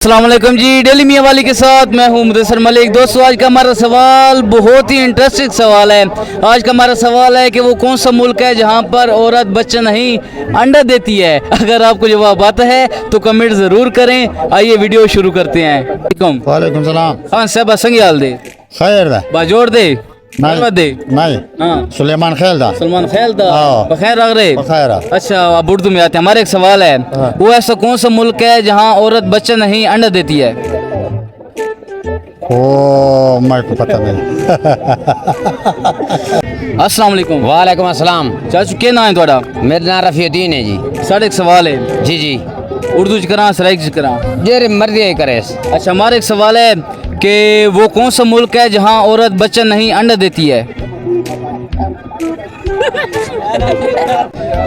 अस्सलाम वालेकुम जी, डेली मियां वाली के साथ मैं हूं मुदस्सिर मलिक। दोस्तों, आज का हमारा सवाल बहुत ही इंटरेस्टिंग सवाल है। आज का हमारा सवाल है कि वो कौन सा मुल्क है जहां पर औरत बच्चा नहीं अंडा देती है। अगर आपको जवाब आता है तो कमेंट ज़रूर करें। आइए वीडियो शुरू करते हैं। वालेकुम सलाम। हाँ साहब, संगी हाल दे खैर दा बाजोड़ दे नहीं दे नहीं हाँ सुलेमान खैल दा सलमान खैल दा हाँ। बखैर रख रहे। बखैर। अच्छा, अब उर्दू में आते हैं। हमारे एक सवाल है, वो ऐसा कौन सा मुल्क है जहाँ औरत बच्चा नहीं अंडा देती है। ओ मेरे को पता नहीं। अस्सलाम वालेकुम। वालेकुम अस्सलाम। चाचू क्या नाम है थोड़ा? मेरा नाम रफीउद्दीन है जी। साढ़े एक सवाल है जी जी, उर्दू च करा सराइक च करा। जेरे मर्जी है करे। अच्छा, हमारे एक सवाल है कि वो कौन सा मुल्क है जहाँ औरत बच्चा नहीं अंडा देती है।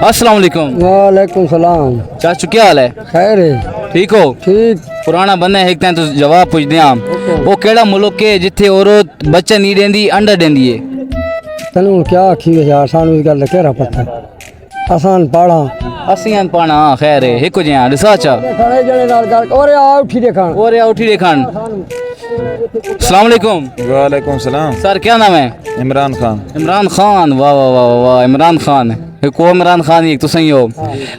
अस्सलाम वालेकुम। वालेकुम सलाम। चाचू क्या हाल है? खैर है। ठीक हो? ठीक। पुराना बंदा है, एक टाइम तो जवाब पूछते हैं। वो केड़ा मुल्क है जिथे औरत बच्चा नहीं देंदी अंडा देंदी है। तनु क्या आखी यार, सानू इस गल केरा पता आसान पाड़ा असियां पाना खैर है एक जिहा रिसर्चा खड़े जने नाल गल ओरे आ उठी देखण और या उठी देखन। अस्सलाम वालेकुम। वालेकुम सलाम। सर क्या नाम है? इमरान खान। इमरान खान, वाह वाह वाह वाह, इमरान खान को इमरान खान एक तो सही हो।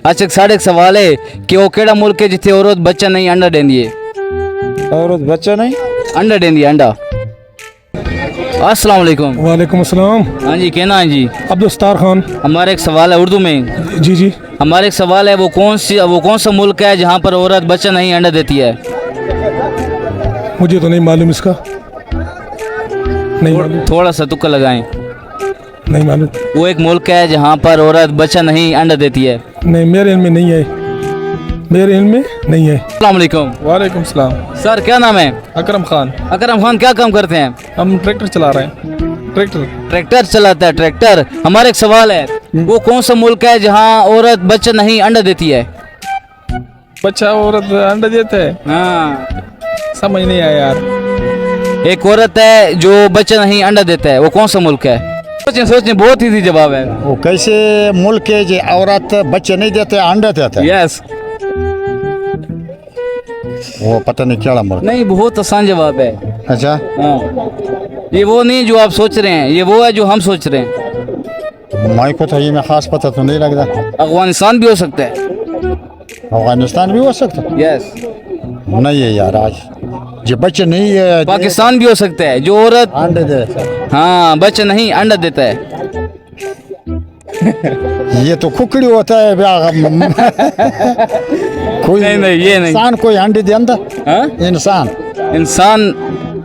अच्छा, साढ़े एक सवाल है कि वो केड़ा मुल्क है जिथे औरत बच्चा नहीं अंडा देंदी है। औरत बच्चा नहीं अंडा देंदी है, अंडा। अस्सलाम वालेकुम। वालेकुम अस्सलाम। हाँ जी, क्या नाम है जी? अब्दुस्तार खान। हमारा एक सवाल है उर्दू में। जी जी। हमारा एक सवाल है, वो कौन सा मुल्क है जहाँ पर औरत बच्चा नहीं अंडा देती है। मुझे तो नहीं मालूम इसका, नहीं मालूम, थोड़ा सा तुक्का लगाएं। नहीं मालूम। वो एक मुल्क है जहाँ पर औरत बच्चा नहीं अंडा देती है। नहीं, मेरे इल्म में नहीं है, मेरे इल्म में नहीं है। अस्सलाम वालेकुम। वालेकुम सलाम। सर क्या नाम है? अकरम खान। अकरम खान, क्या काम करते हैं? हम ट्रैक्टर चला रहे हैं। ट्रैक्टर। ट्रैक्टर चलाता है, ट्रैक्टर। हमारा एक सवाल है, वो कौन सा मुल्क है जहाँ औरत बच्चा नहीं अंडा देती है। बच्चा औरत अंडा देते है? हाँ, समझ नहीं आया यार। एक औरत है जो बच्चा नहीं अंडा देता है, वो कौन सा मुल्क है? सोचें, बहुत इजी जवाब है। वो कैसे मुल्क है जो औरत बच्चे नहीं देते अंडे देते? यस। वो पता नहीं क्या मुल्क। नहीं, बहुत आसान जवाब है। अच्छा, हाँ, ये वो नहीं जो आप सोच रहे हैं, ये वो है जो हम सोच रहे हैं। मेरे को तो ये में खास पता तो नहीं लगता। अफगानिस्तान भी हो सकता है। अफगानिस्तान भी हो सकता यस। नहीं है यार, आज जो बच्चे नहीं है पाकिस्तान भी हो सकता है, जो औरत अंडे देते। हाँ बच्चा नहीं अंडा देता है। ये तो खुकड़ी होता है। कोई नहीं, ये नहीं। इंसान कोई अंडे देता? हाँ? इंसान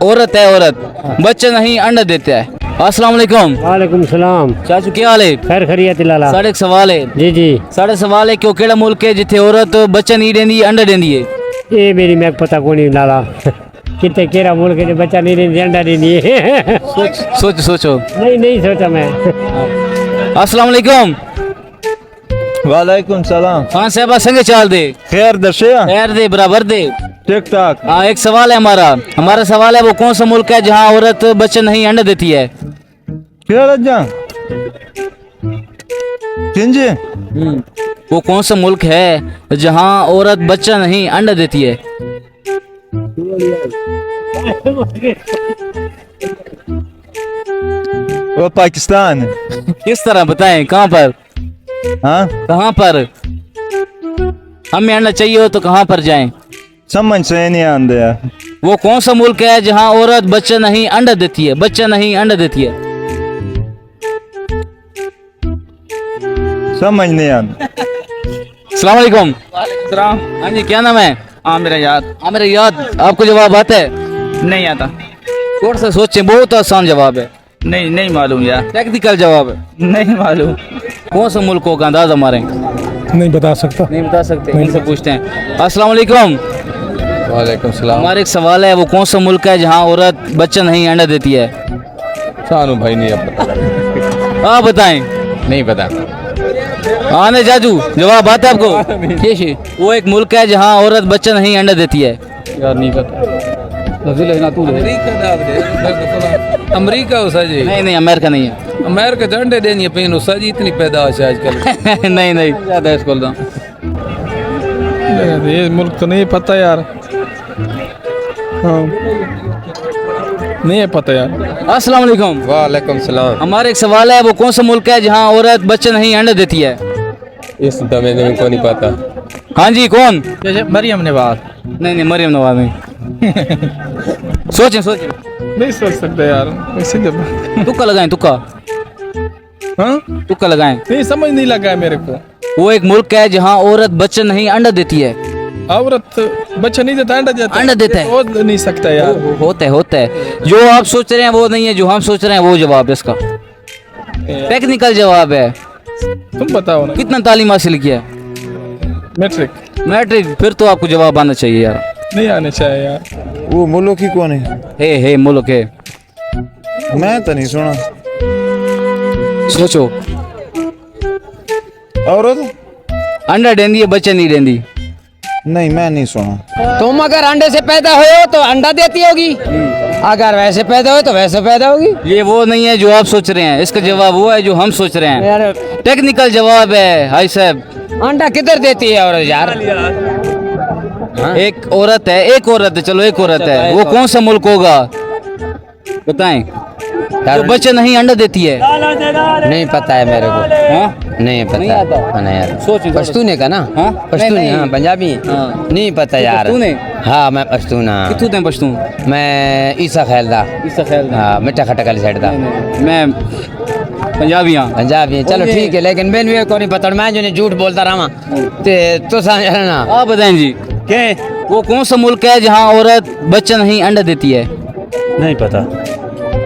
औरत है, औरत बच्चा नहीं अंडा देता है। अस्सलाम वालेकुम। वालेकुम सलाम। चाचू क्या हाल है? खैर खैरियत लाला। साढ़े एक सवाल है। जी जी। साढ़े सवाल है कि वो केड़ा मुल्क है जिथे औरत बच्चा नहीं देंदी अंडा देंदी है। ये मेरी मैं पता को नहीं लाला कितने केरा मुल्क है बच्चा नहीं देंदी अंडा देंदी है। सोचो। नहीं सोचा मैं। अस्सलाम वालेकुम। वालेकुम सलाम। खान साहब संगे चाल दे खैर दशिया। खैर दे बराबर दे। ठीक ठाक। हाँ, एक सवाल है हमारा सवाल है, वो कौन सा मुल्क है जहाँ औरत बच्चा नहीं अंडा देती है। किंजी। वो कौन सा मुल्क है जहाँ औरत बच्चा नहीं अंडा देती है। वो पाकिस्तान। किस तरह बताएं, कहाँ पर? हाँ, कहाँ पर हमें अंडा चाहिए हो तो कहाँ पर जाएं? समझ से नहीं आंदे यार। वो कौन सा मुल्क है जहाँ औरत बच्चा नहीं अंडा देती है, बच्चा नहीं अंडा देती है। समझ नहीं आंदा। अस्सलाम वालेकुम। हाँ जी, क्या नाम है? आमिर याद। आमिर याद। आपको जवाब आता है? नहीं आता। थोड़ा सा सोचें, बहुत आसान जवाब है। नहीं मालूम यार। टेक्निकल जवाब है। नहीं मालूम। कौन सा मुल्क होगा, अंदाजा मारें? नहीं बता सकता। नहीं बता सकते, इनसे पूछते हैं। अस्सलाम वालेकुम। वालेकुम सलाम। हमारा एक सवाल है, वो कौन सा मुल्क है जहाँ औरत बच्चा नहीं अंडा देती है। सानू भाई नहीं अब पता। आप बताएं। नहीं पता। हाँ नहीं चाचू, जवाब आता है आपको? कैसे? वो एक मुल्क है जहाँ औरत बच्चा नहीं अंडा देती है। यार नहीं पता। अमेरिका उसा जी। नहीं, अमेरिका नहीं है। अमेरिका झंडे देनी पेन उसा जी, इतनी पैदावार है आजकल। नहीं, ज्यादा इसको ये मुल्क तो नहीं पता यार। हाँ नहीं है पता यार। अस्सलाम वालेकुम। वालेकुम सलाम। हमारा एक सवाल है, वो कौन सा मुल्क है जहाँ औरत बच्चे नहीं अंडा देती है? इस दमे में को नहीं पता। हाँ जी, कौन? जैसे मरियम नवाज। नहीं मरियम नवाज नहीं। सोचें सोचें, नहीं सोच सकते यार, ऐसे जब तुक्का लगाएं, तुक्का हाँ तुक्का लगाएं। नहीं समझ नहीं लगा है मेरे को। वो एक मुल्क है जहाँ औरत बच्चे नहीं अंडा देती है। औरत बच्चा नहीं देता, अंडा देता अंडा देता है। हो नहीं सकता यार। होता है। जो आप सोच रहे हैं वो नहीं है, जो हम सोच रहे हैं वो जवाब है इसका। टेक्निकल जवाब है। तुम बताओ ना। कितना तालीम हासिल किया? मैट्रिक। मैट्रिक। फिर तो आपको जवाब आना चाहिए यार। नहीं आने चाहिए यार। वो मुल्क ही कौन है? हे मुल्क है। मैं तो नहीं सुना। सोचो। औरत अंडा देंदी है, बच्चे नहीं देंदी। नहीं, मैं नहीं सुना। तुम अगर अंडे से पैदा हुए हो तो अंडा देती होगी, अगर वैसे पैदा हो तो वैसे पैदा होगी। ये वो नहीं है जो आप सोच रहे हैं, इसका जवाब वो है जो हम सोच रहे हैं। यार टेक्निकल जवाब है हाई साहब। अंडा किधर देती है औरत यार? एक औरत है, चलो एक औरत है, वो कौन सा मुल्क होगा बताएं? जो बच्चे नहीं अंडा देती है। नहीं पता है मेरे को। हाँ? नहीं पता। नहीं आता? हाँ, नहीं आता। सोचो। पश्तूने का ना? हाँ? पश्तून, नहीं। हाँ पंजाबी। हाँ। नहीं पता यार। पश्तूने? हाँ मैं पश्तून। हाँ कितू दें पश्तून? मैं ईसा खैलदा। इसका ख्याल हाँ मिठा खट्टा वाली साइड दा। नहीं। मैं पंजाबी हाँ। पंजाबी चलो ओके। ठीक है, लेकिन मैंने भी को नहीं पता, मैं जो नहीं झूठ बोलता रहा तो समझ ना। आप बताएं जी, क्या? वो कौन सा मुल्क है जहाँ औरत बच्चा नहीं अंडा देती है? नहीं पता,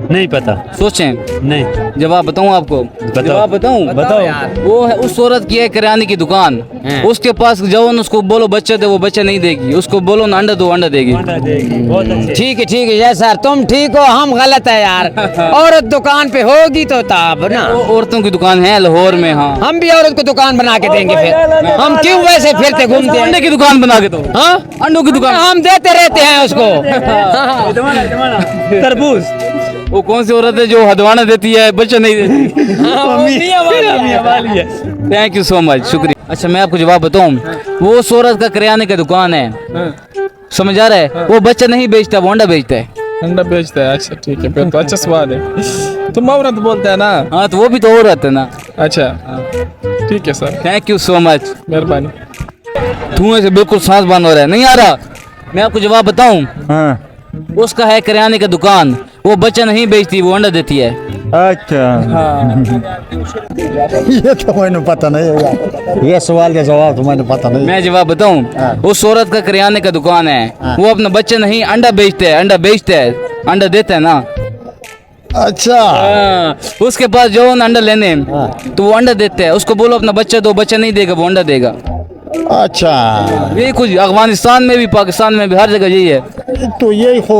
नहीं पता, सोचें। नहीं। जवाब बताऊं आपको? जवाब बताऊं? बताओ यार। वो है, उस औरत की है किराने की दुकान। हाँ। उसके पास जाओ न, उसको बोलो बच्चे दे, वो बच्चे नहीं देगी। उसको बोलो ना अंडा दो, अंडा देगी। बहुत अच्छे। ठीक है ये सर, तुम ठीक हो, हम गलत है यार। औरत दुकान पे होगी तो तब ना। वो औरतों की दुकान है लाहौर में। हाँ, हम भी औरत को दुकान बना के देंगे फिर। हम क्यों वैसे फिरते घूमते अंडे हैं? की दुकान बना के दो। हाँ अंडों की दुकान। हम देते रहते हैं उसको। तरबूज। वो कौन सी औरत है जो हदवाना देती है, बच्चा नहीं देती? थैंक यू सो मच, शुक्रिया। अच्छा मैं आपको जवाब बताऊं, वो उस औरत का किराने की दुकान है, समझ आ रहा है? वो बच्चा नहीं बेचता, वो अंडा बेचता है। अंडा बेचता है? अच्छा ठीक है, फिर तो अच्छा सवाल है। तुम औरत बोलते हैं ना? हाँ तो वो भी तो औरत है ना। अच्छा ठीक है sir, thank you so much. मेहरबानी। धुएं से बिल्कुल सांस बंद हो रहा है, नहीं आ रहा। मैं आपको जवाब बताऊं, हाँ। उसका है किराने की दुकान, वो बच्चा नहीं बेचती, वो अंडा देती है। अच्छा ये तो मैंने पता नहीं है। ये सवाल का जवाब तो मैंने पता नहीं। मैं जवाब बताऊं, उस औरत का किराने का दुकान है, वो अपना बच्चा नहीं अंडा बेचते है, अंडा बेचते है, अंडा देता है ना। अच्छा उसके पास जाओ ना अंडा लेने, तो वो अंडा देते हैं। उसको बोलो अपना बच्चा दो, बच्चा नहीं देगा, वो अंडा देगा। अच्छा, ये कुछ अफगानिस्तान में भी, पाकिस्तान में भी, हर जगह यही है। तो यही हो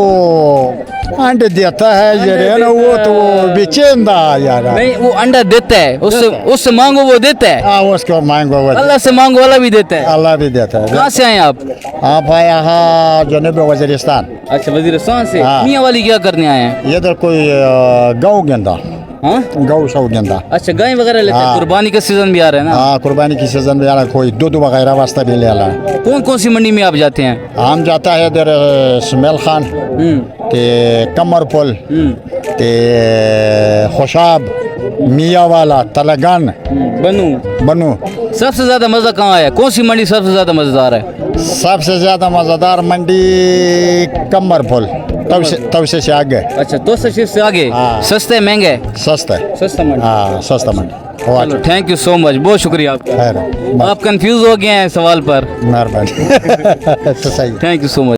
अंडे देता है ये है ना, वो तो बेचेंदा यार। नहीं, वो अंडा देता है, उससे मांगो वो देता है। हाँ उसको मांगो वो अल्लाह से मांगो, अल्लाह भी देता है। अल्लाह भी देता है। कहाँ से आए आप? आप आया हाँ जनूबी वजीरिस्तान। अच्छा वजीरिस्तान से। हाँ। मियाँ वाली क्या करने आए हैं? ये तो कोई गौ गेंदा, हाँ? गौ सौ गेंदा। अच्छा गाय वगैरह लेते हैं, हाँ। कुर्बानी का सीजन भी आ रहा है ना। हाँ कुर्बानी की सीजन में यार कोई दूध वगैरह वास्ता भी ले ला। कौन कौन सी मंडी में आप जाते हैं? हम जाता है इधर स्मेल खान ते कमर पुल ते खुशाब मियाँ वाला तलगन बनू। सबसे ज्यादा मजा कहाँ आया? कौन सी मंडी सबसे ज्यादा मजेदार है? सबसे ज्यादा मजेदार मंडी कमर पुल, तवसे से आगे। अच्छा तो से आगे। हाँ। सस्ते महंगे? सस्ता है। सस्ता मंडी। हाँ सस्ता मंडी। चलो थैंक यू सो मच, बहुत शुक्रिया आपका। खैर आप कंफ्यूज हो गए हैं सवाल पर। मेहरबानी। तो सही। Thank you so much.